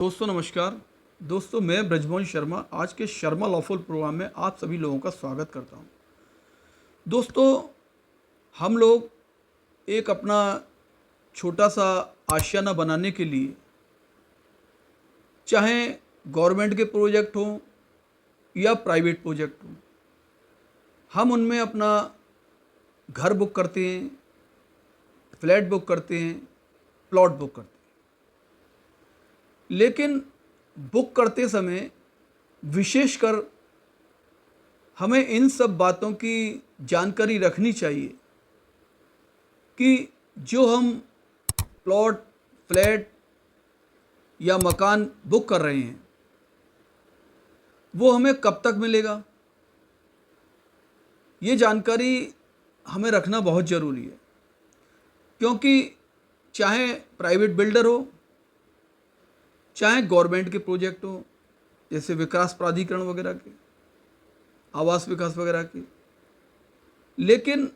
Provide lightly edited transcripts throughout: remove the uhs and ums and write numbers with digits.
दोस्तों नमस्कार। दोस्तों मैं ब्रजमोहन शर्मा आज के शर्मा लॉफुल प्रोग्राम में आप सभी लोगों का स्वागत करता हूं। दोस्तों हम लोग एक अपना छोटा सा आशियाना बनाने के लिए, चाहे गवर्नमेंट के प्रोजेक्ट हों या प्राइवेट प्रोजेक्ट हों, हम उनमें अपना घर बुक करते हैं, फ्लैट बुक करते हैं, प्लॉट बुक करते हैं। लेकिन बुक करते समय विशेषकर हमें इन सब बातों की जानकारी रखनी चाहिए कि जो हम प्लॉट, फ्लैट या मकान बुक कर रहे हैं वो हमें कब तक मिलेगा, ये जानकारी हमें रखना बहुत ज़रूरी है। क्योंकि चाहे प्राइवेट बिल्डर हो, चाहे गवर्नमेंट के प्रोजेक्ट हो, जैसे विकास प्राधिकरण वगैरह के, आवास विकास वगैरह के, लेकिन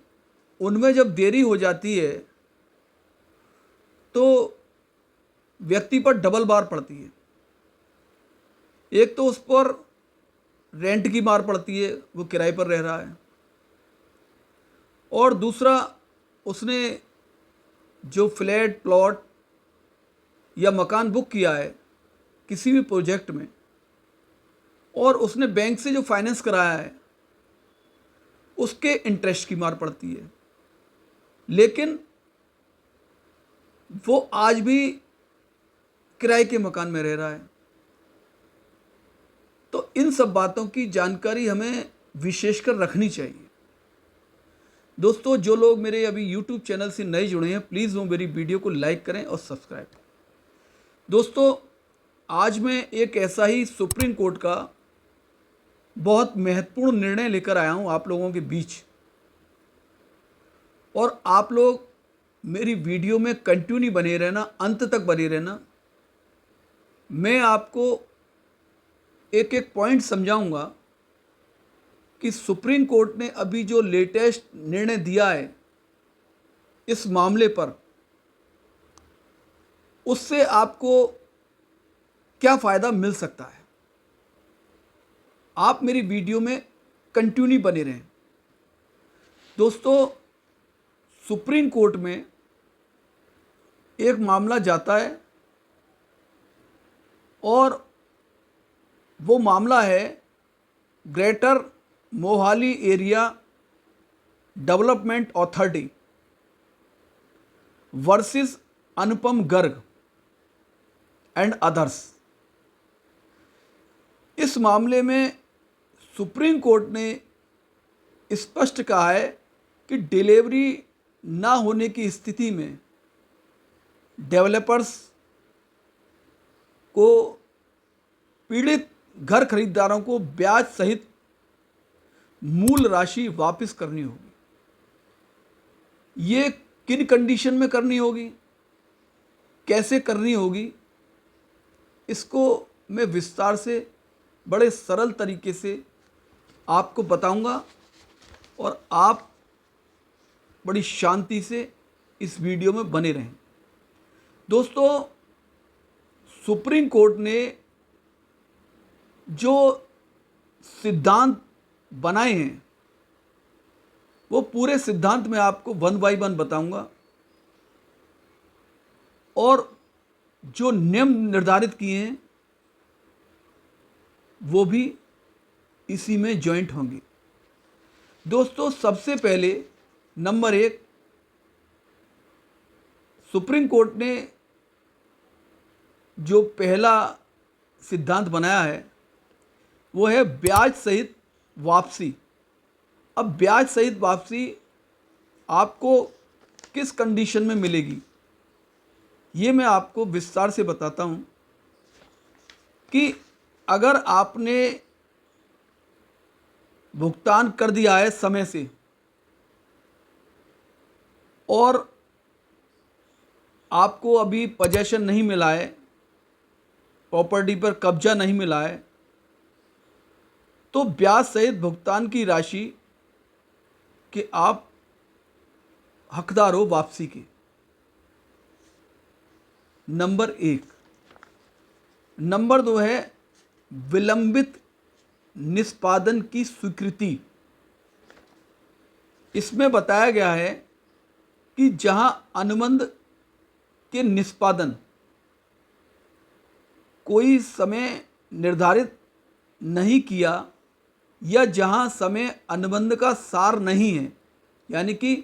उनमें जब देरी हो जाती है तो व्यक्ति पर डबल मार पड़ती है। एक तो उस पर रेंट की मार पड़ती है, वो किराए पर रह रहा है, और दूसरा उसने जो फ्लैट, प्लॉट या मकान बुक किया है किसी भी प्रोजेक्ट में, और उसने बैंक से जो फाइनेंस कराया है उसके इंटरेस्ट की मार पड़ती है। लेकिन वो आज भी किराए के मकान में रह रहा है। तो इन सब बातों की जानकारी हमें विशेषकर रखनी चाहिए। दोस्तों जो लोग मेरे अभी YouTube चैनल से नए जुड़े हैं, प्लीज़ वो मेरी वीडियो को लाइक करें और सब्सक्राइब करें। दोस्तों आज मैं एक ऐसा ही सुप्रीम कोर्ट का बहुत महत्वपूर्ण निर्णय लेकर आया हूं आप लोगों के बीच, और आप लोग मेरी वीडियो में कंटिन्यू बने रहना, अंत तक बने रहना। मैं आपको एक एक पॉइंट समझाऊंगा कि सुप्रीम कोर्ट ने अभी जो लेटेस्ट निर्णय दिया है इस मामले पर, उससे आपको क्या फ़ायदा मिल सकता है। आप मेरी वीडियो में कंटिन्यू बने रहें। दोस्तों सुप्रीम कोर्ट में एक मामला जाता है, और वो मामला है greater Mohali area development authority versus Anupam Garg and others. इस मामले में सुप्रीम कोर्ट ने स्पष्ट कहा है कि डिलीवरी ना होने की स्थिति में डेवलपर्स को पीड़ित घर खरीदारों को ब्याज सहित मूल राशि वापस करनी होगी। ये किन कंडीशन में करनी होगी, कैसे करनी होगी, इसको मैं विस्तार से बड़े सरल तरीके से आपको बताऊंगा, और आप बड़ी शांति से इस वीडियो में बने रहें। दोस्तों सुप्रीम कोर्ट ने जो सिद्धांत बनाए हैं वो पूरे सिद्धांत में आपको वन बाय वन बताऊंगा, और जो नियम निर्धारित किए हैं वो भी इसी में जॉइंट होंगे। दोस्तों सबसे पहले नंबर 1, सुप्रीम कोर्ट ने जो पहला सिद्धांत बनाया है वो है ब्याज सहित वापसी। अब ब्याज सहित वापसी आपको किस कंडीशन में मिलेगी ये मैं आपको विस्तार से बताता हूं, कि अगर आपने भुगतान कर दिया है समय से और आपको अभी पोजेशन नहीं मिला है, प्रॉपर्टी पर कब्जा नहीं मिला है, तो ब्याज सहित भुगतान की राशि के आप हकदार हो वापसी के। नंबर 1। नंबर 2 है विलंबित निष्पादन की स्वीकृति। इसमें बताया गया है कि जहां अनुबंध के निष्पादन कोई समय निर्धारित नहीं किया या जहां समय अनुबंध का सार नहीं है, यानी कि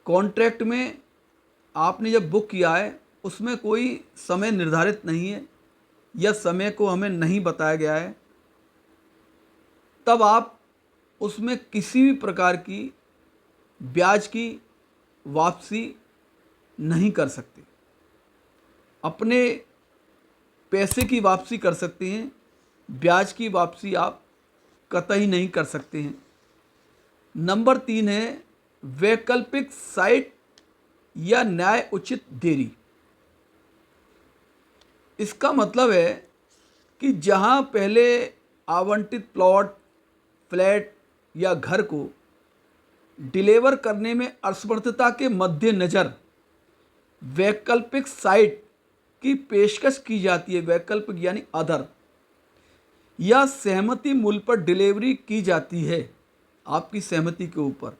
कॉन्ट्रैक्ट में आपने जब बुक किया है उसमें कोई समय निर्धारित नहीं है या समय को हमें नहीं बताया गया है, तब आप उसमें किसी भी प्रकार की ब्याज की वापसी नहीं कर सकते। अपने पैसे की वापसी कर सकते हैं, ब्याज की वापसी आप कतई नहीं कर सकते हैं। नंबर 3 है वैकल्पिक साइट या न्याय उचित देरी। इसका मतलब है कि जहां पहले आवंटित प्लॉट, फ्लैट या घर को डिलीवर करने में असमर्थता के मद्देनज़र वैकल्पिक साइट की पेशकश की जाती है, वैकल्पिक यानी अदर, या सहमति मूल्य पर डिलीवरी की जाती है आपकी सहमति के ऊपर,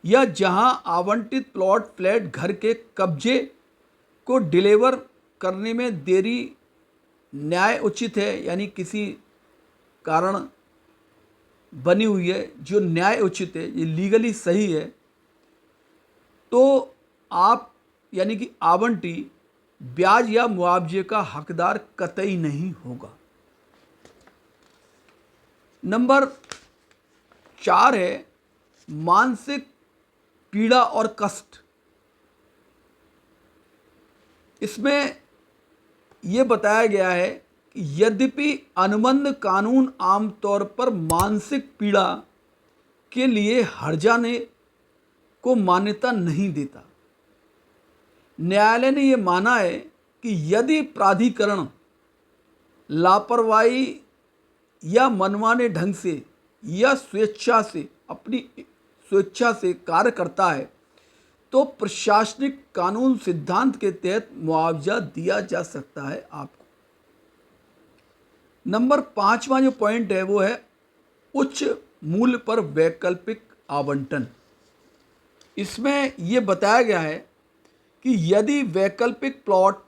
या जहां आवंटित प्लॉट, फ्लैट, घर के कब्जे को डिलीवर करने में देरी न्याय उचित है, यानी किसी कारण बनी हुई है जो न्याय उचित है, ये लीगली सही है, तो आप यानी कि आवंटी ब्याज या मुआवजे का हकदार कतई नहीं होगा। नंबर 4 है मानसिक पीड़ा और कष्ट। इसमें यह बताया गया है कि यद्यपि अनुबंध कानून आमतौर पर मानसिक पीड़ा के लिए हर्जाने को मान्यता नहीं देता, न्यायालय ने यह माना है कि यदि प्राधिकरण लापरवाही या मनमाने ढंग से या अपनी स्वेच्छा से कार्य करता है तो प्रशासनिक कानून सिद्धांत के तहत मुआवजा दिया जा सकता है आपको। नंबर 5वां जो पॉइंट है वो है उच्च मूल्य पर वैकल्पिक आवंटन। इसमें यह बताया गया है कि यदि वैकल्पिक प्लॉट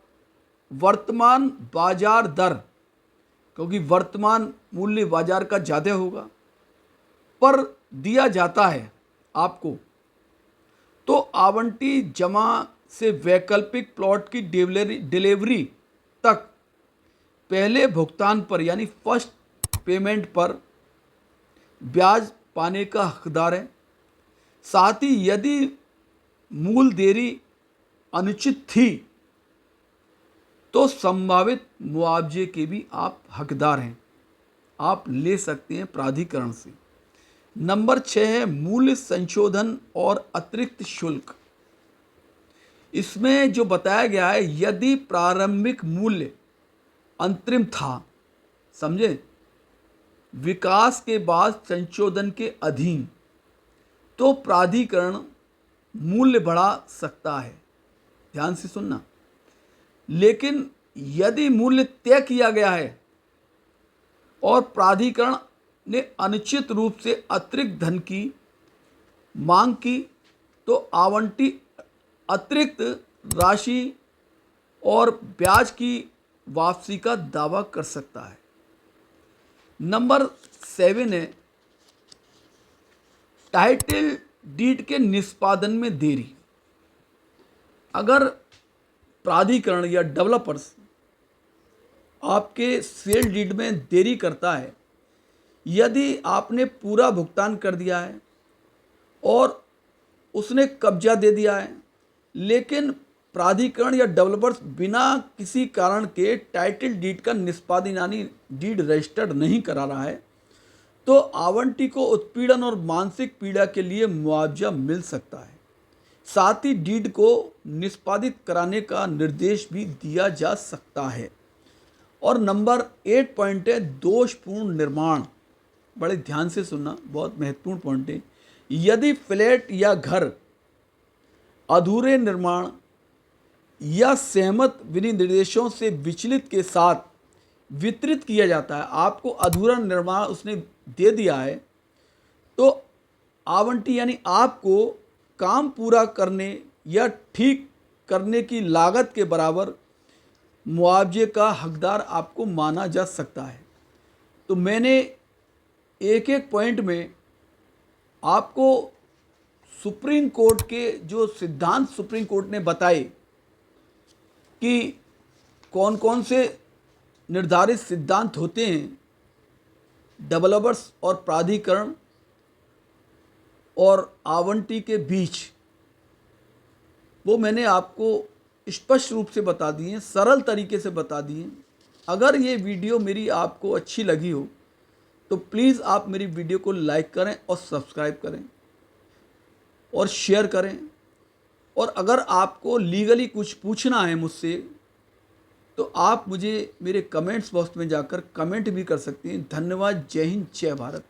वर्तमान बाजार दर, क्योंकि वर्तमान मूल्य बाजार का ज़्यादा होगा, पर दिया जाता है आपको, तो आवंटी जमा से वैकल्पिक प्लॉट की डिलीवरी तक पहले भुगतान पर यानी फर्स्ट पेमेंट पर ब्याज पाने का हकदार है। साथ ही यदि मूल देरी अनुचित थी तो संभावित मुआवजे के भी आप हकदार हैं, आप ले सकते हैं प्राधिकरण से। नंबर 6 है मूल्य संशोधन और अतिरिक्त शुल्क। इसमें जो बताया गया है यदि प्रारंभिक मूल्य अंतरिम था, समझे, विकास के बाद संशोधन के अधीन, तो प्राधिकरण मूल्य बढ़ा सकता है, ध्यान से सुनना। लेकिन यदि मूल्य तय किया गया है और प्राधिकरण ने अनुचित रूप से अतिरिक्त धन की मांग की तो आवंटी अतिरिक्त राशि और ब्याज की वापसी का दावा कर सकता है। नंबर 7 है टाइटल डीड के निष्पादन में देरी। अगर प्राधिकरण या डेवलपर्स आपके सेल डीड में देरी करता है, यदि आपने पूरा भुगतान कर दिया है और उसने कब्जा दे दिया है, लेकिन प्राधिकरण या डेवलपर्स बिना किसी कारण के टाइटल डीड का निष्पादन यानी डीड रजिस्टर्ड नहीं करा रहा है, तो आवंटी को उत्पीड़न और मानसिक पीड़ा के लिए मुआवजा मिल सकता है। साथ ही डीड को निष्पादित कराने का निर्देश भी दिया जा सकता है। और नंबर 8 पॉइंट है दोषपूर्ण निर्माण। बड़े ध्यान से सुनना, बहुत महत्वपूर्ण पॉइंट है। यदि फ्लैट या घर अधूरे निर्माण या सहमत विनिर्देशों से विचलित के साथ वितरित किया जाता है, आपको अधूरा निर्माण उसने दे दिया है, तो आवंटी यानी आपको काम पूरा करने या ठीक करने की लागत के बराबर मुआवजे का हकदार आपको माना जा सकता है। तो मैंने एक एक पॉइंट में आपको सुप्रीम कोर्ट के जो सिद्धांत सुप्रीम कोर्ट ने बताए कि कौन कौन से निर्धारित सिद्धांत होते हैं डेवलपर्स और प्राधिकरण और आवंटी के बीच, वो मैंने आपको स्पष्ट रूप से बता दिए, सरल तरीके से बता दिए। अगर ये वीडियो मेरी आपको अच्छी लगी हो तो प्लीज़ आप मेरी वीडियो को लाइक करें और सब्सक्राइब करें और शेयर करें। और अगर आपको लीगली कुछ पूछना है मुझसे तो आप मुझे मेरे कमेंट्स बॉक्स में जाकर कमेंट भी कर सकते हैं। धन्यवाद। जय हिंद, जय भारत।